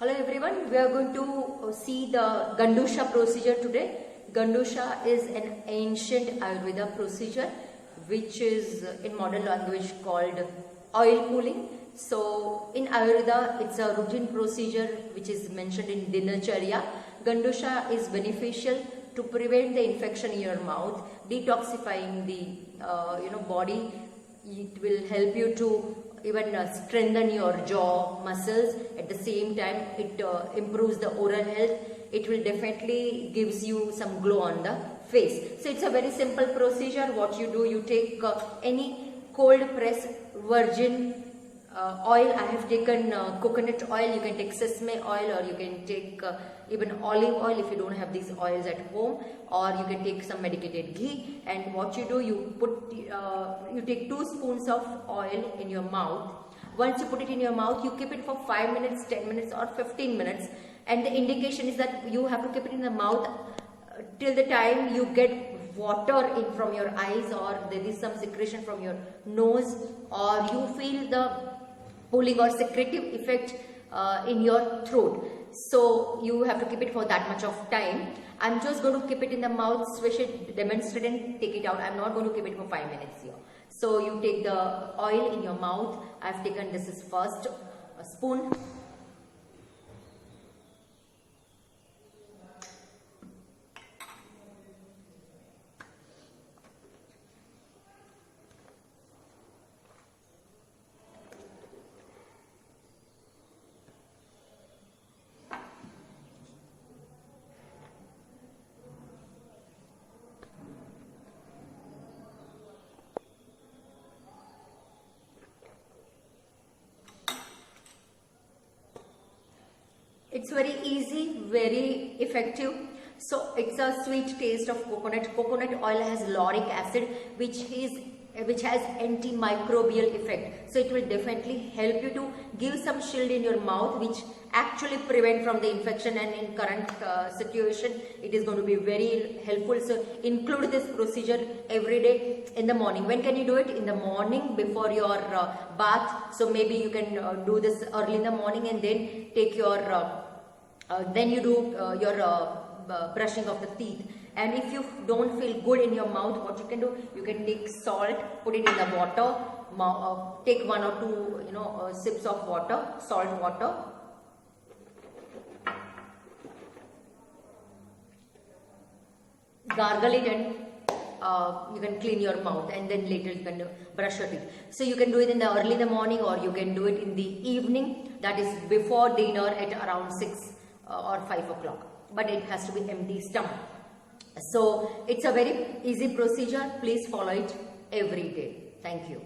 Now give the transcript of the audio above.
Hello everyone, we are going to see the Gandusha procedure today. Gandusha is an ancient Ayurveda procedure which is in modern language called oil pulling. So in Ayurveda, it's a routine procedure which is mentioned in Dinacharya. Gandusha is beneficial to prevent the infection in your mouth, detoxifying the body. It will help you to even strengthen your jaw muscles. At the same time, it improves the oral health. It will definitely gives you some glow on the face. So it's a very simple procedure. What you do, you take any cold press virgin oil. I have taken coconut oil. You can take sesame oil, or you can take even olive oil if you don't have these oils at home, or you can take some medicated ghee. And what you do, you put you take 2 spoons of oil in your mouth. Once you put it in your mouth, you keep it for 5 minutes, 10 minutes or 15 minutes, and the indication is that you have to keep it in the mouth till the time you get water in from your eyes, or there is some secretion from your nose, or you feel the pulling or secretive effect in your throat. So you have to keep it for that much of time. I'm just going to keep it in the mouth, swish it, demonstrate and take it out. I'm not going to keep it for 5 minutes here. So you take the oil in your mouth. I've taken, this is first a spoon. It's very easy, very effective. So it's a sweet taste of coconut. Coconut oil has lauric acid, which has antimicrobial effect. So it will definitely help you to give some shield in your mouth, which actually prevent from the infection. And in current situation, it is going to be very helpful. So include this procedure every day in the morning. When can you do it? In the morning before your bath. So maybe you can do this early in the morning, and then take your then you do your brushing of the teeth. And if you don't feel good in your mouth, what you can do, you can take salt, put it in the water, take 1 or 2 sips of water, salt water. Gargle it, and you can clean your mouth, and then later you can brush your teeth. So you can do it in the early in the morning, or you can do it in the evening, that is before dinner at around 6 or 5 o'clock. But it has to be empty stomach. So it's a very easy procedure. Please follow it every day. Thank you.